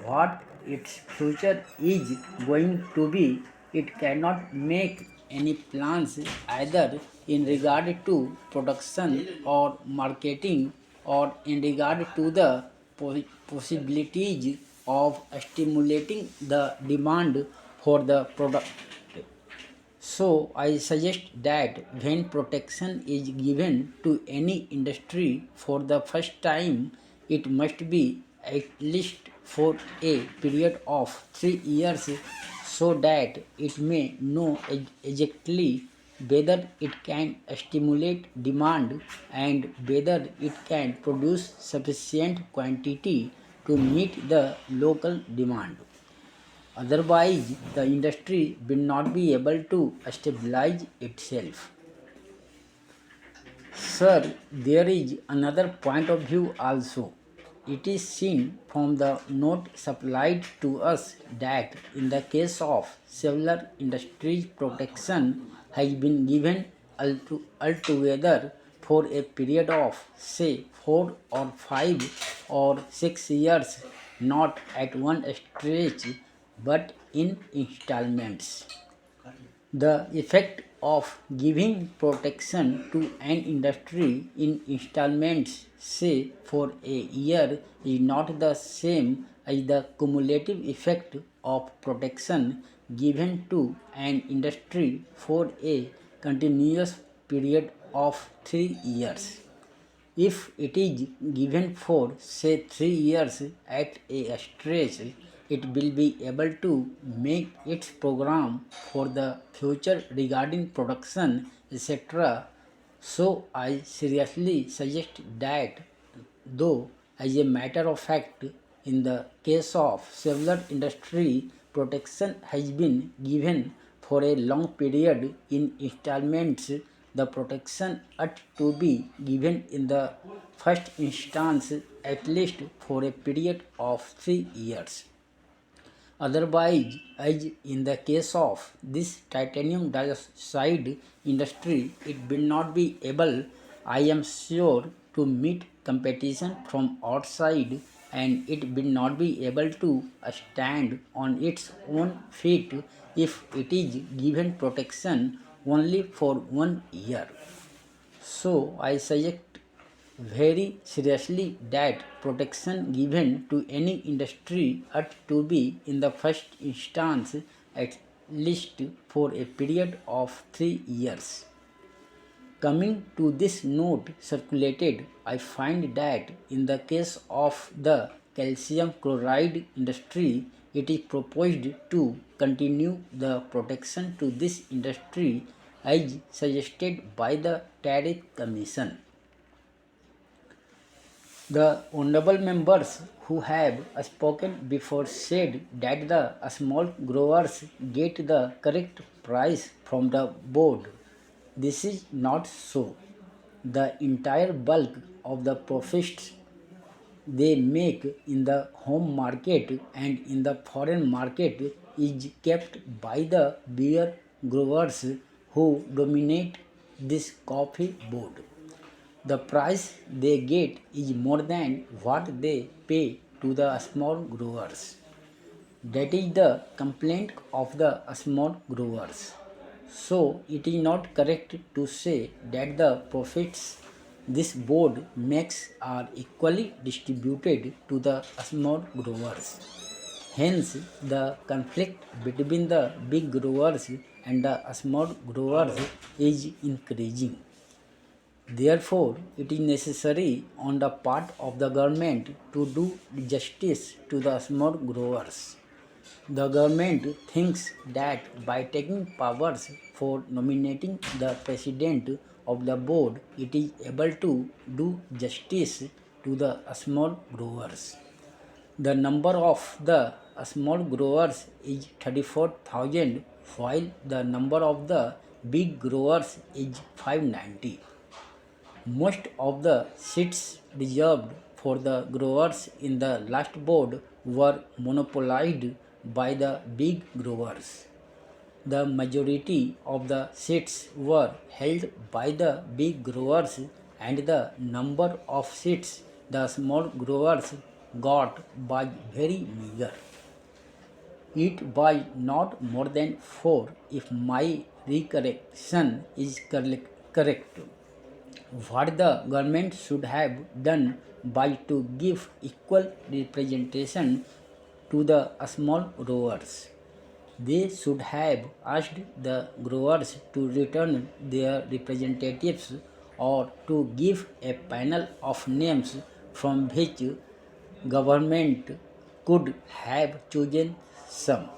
what its future is going to be, it cannot make any plans either in regard to production or marketing or in regard to the possibilities of stimulating the demand for the product. So I suggest that when protection is given to any industry for the first time, it must be at least for a period of 3 years so that it may know exactly whether it can stimulate demand and whether it can produce sufficient quantity to meet the local demand. Otherwise, the industry will not be able to stabilize itself. Sir, there is another point of view also. It is seen from the note supplied to us that in the case of several industries, protection has been given altogether for a period of say 4 or 5 or 6 years, not at one stretch but in installments. The effect of giving protection to an industry in installments, say for a year, is not the same as the cumulative effect of protection given to an industry for a continuous period of 3 years. If it is given for say 3 years at a stretch, it will be able to make its program for the future regarding production, etc. So I seriously suggest that, though as a matter of fact, in the case of several industry, protection has been given for a long period in installments, the protection ought to be given in the first instance at least for a period of 3 years. Otherwise, as in the case of this titanium dioxide industry, it will not be able, I am sure, to meet competition from outside, and it will not be able to stand on its own feet if it is given protection only for 1 year. So I suggest very seriously that protection given to any industry ought to be in the first instance at least for a period of 3 years. Coming to this note circulated, I find that in the case of the calcium chloride industry, it is proposed to continue the protection to this industry as suggested by the Tariff Commission. The honorable members who have spoken before said that the small growers get the correct price from the board. This is not so. The entire bulk of the profits they make in the home market and in the foreign market is kept by the beer growers who dominate this coffee board. The price they get is more than what they pay to the small growers. That is the complaint of the small growers. So it is not correct to say that the profits this board makes are equally distributed to the small growers. Hence, the conflict between the big growers and the small growers is increasing. Therefore, it is necessary on the part of the government to do justice to the small growers. The government thinks that by taking powers for nominating the president of the board, it is able to do justice to the small growers. The number of the small growers is 34,000, while the number of the big growers is 590. Most of the seats reserved for the growers in the last board were monopolized by the big growers. The majority of the seats were held by the big growers, and the number of seats the small growers got was very meager. It was not more than 4 if my recollection is correct. What the government should have done was to give equal representation to the small growers. They should have asked the growers to return their representatives or to give a panel of names from which government could have chosen some.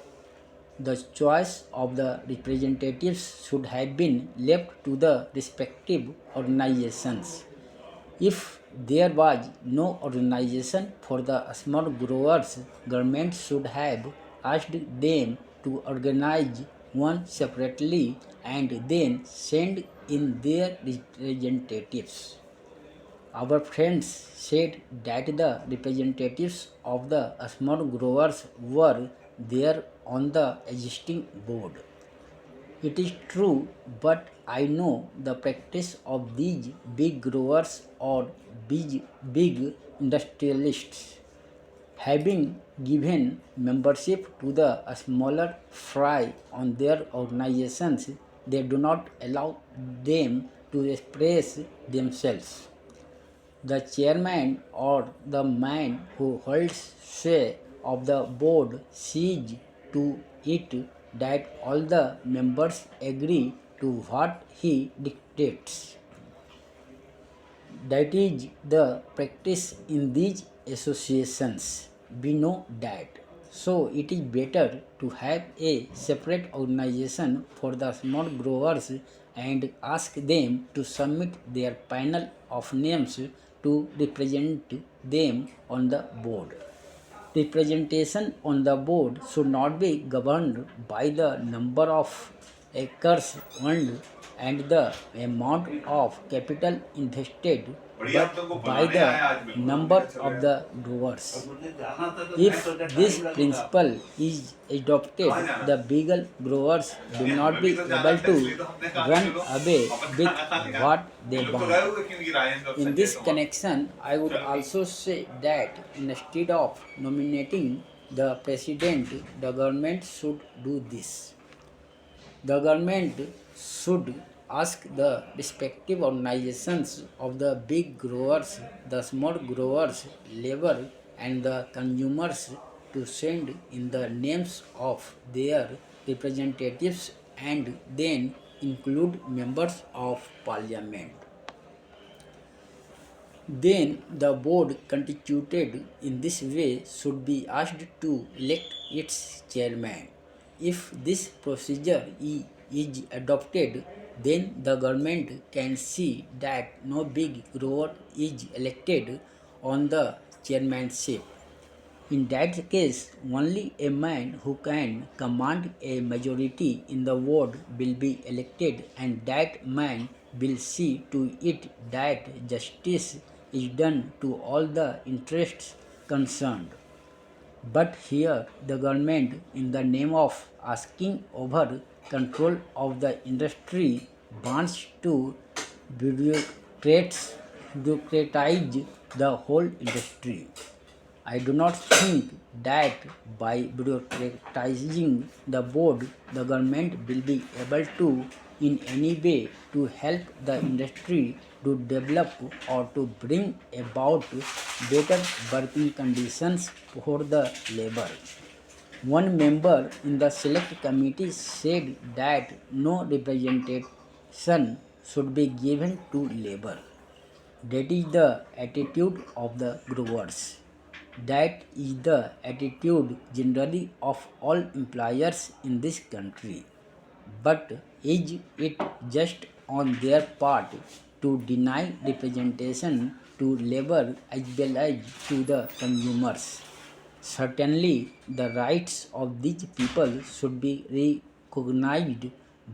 The choice of the representatives should have been left to the respective organizations. If there was no organization for the small growers, government should have asked them to organize one separately and then send in their representatives. Our friends said that the representatives of the small growers were there on the existing board. It is true, but I know the practice of these big growers or big industrialists. Having given membership to the smaller fry on their organizations, they do not allow them to express themselves. The chairman or the man who holds sway of the board sees to it that all the members agree to what he dictates. That is the practice in these associations. We know that. So it is better to have a separate organization for the small growers and ask them to submit their panel of names to represent them on the board. Representation on the board should not be governed by the number of acres owned and the amount of capital invested, but by the number of the growers. If this principle is adopted, the bigger growers will not be able to run away with what they want. In this connection, I would also say that instead of nominating the president, the government should do this. The government should ask the respective organizations of the big growers, the small growers, labor, and the consumers to send in the names of their representatives and then include members of parliament. Then the board constituted in this way should be asked to elect its chairman. If this procedure is adopted, then the government can see that no big grower is elected on the chairmanship. In that case, only a man who can command a majority in the ward will be elected, and that man will see to it that justice is done to all the interests concerned. But here the government, in the name of asking over control of the industry, wants to bureaucratize the whole industry. I do not think that by bureaucratizing the board, the government will be able to, in any way, to help the industry to develop or to bring about better working conditions for the labor. One member in the select committee said that no representation should be given to labor. That is the attitude of the growers. That is the attitude generally of all employers in this country. But is it just on their part to deny representation to labor as well as to the consumers? Certainly, the rights of these people should be recognized,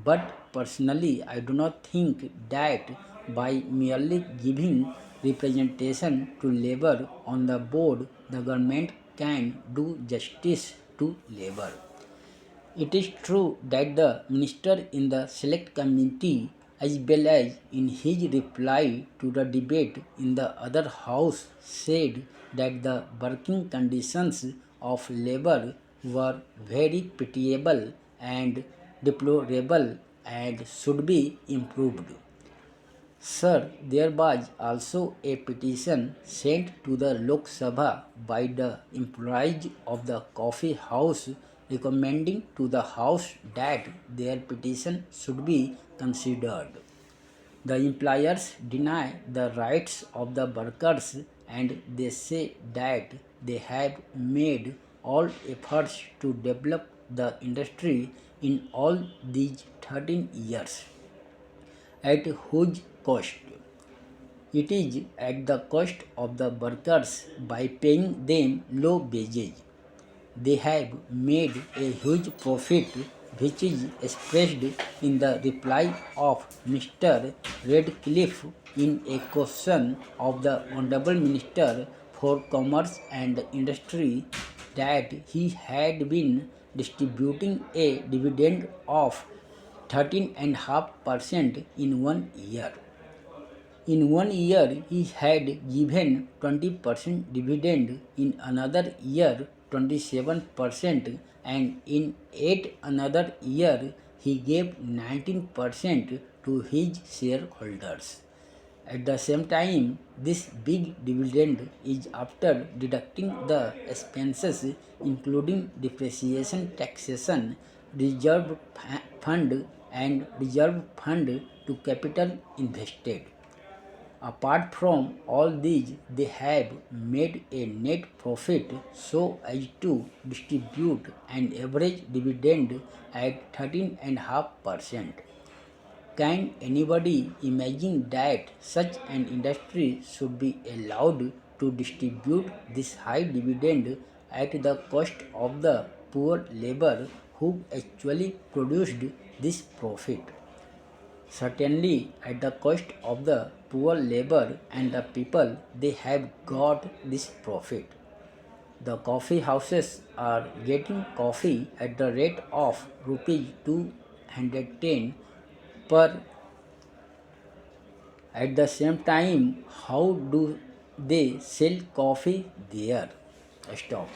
but personally, I do not think that by merely giving representation to labor on the board, the government can do justice to labor. It is true that the minister in the select committee as well as in his reply to the debate in the other house said that the working conditions of labor were very pitiable and deplorable and should be improved. Sir, there was also a petition sent to the Lok Sabha by the employees of the coffee house recommending to the House that their petition should be considered. The employers deny the rights of the workers and they say that they have made all efforts to develop the industry in all these 13 years at huge cost. It is at the cost of the workers by paying them low wages. They have made a huge profit, which is expressed in the reply of Mr. Redcliffe in a question of the Honourable Minister for Commerce and Industry that he had been distributing a dividend of 13.5% in 1 year. In 1 year, he had given 20% dividend, in another year 27%, and in yet another year he gave 19% to his shareholders. At the same time, this big dividend is after deducting the expenses including depreciation, taxation, reserve fund and reserve fund to capital invested. Apart from all these, they have made a net profit so as to distribute an average dividend at 13.5%. Can anybody imagine that such an industry should be allowed to distribute this high dividend at the cost of the poor labor who actually produced this profit? Certainly, at the cost of the poor labor and the people they have got this profit. The coffee houses are getting coffee at the rate of rupees 210 per. At the same time, how do they sell coffee there? Stop.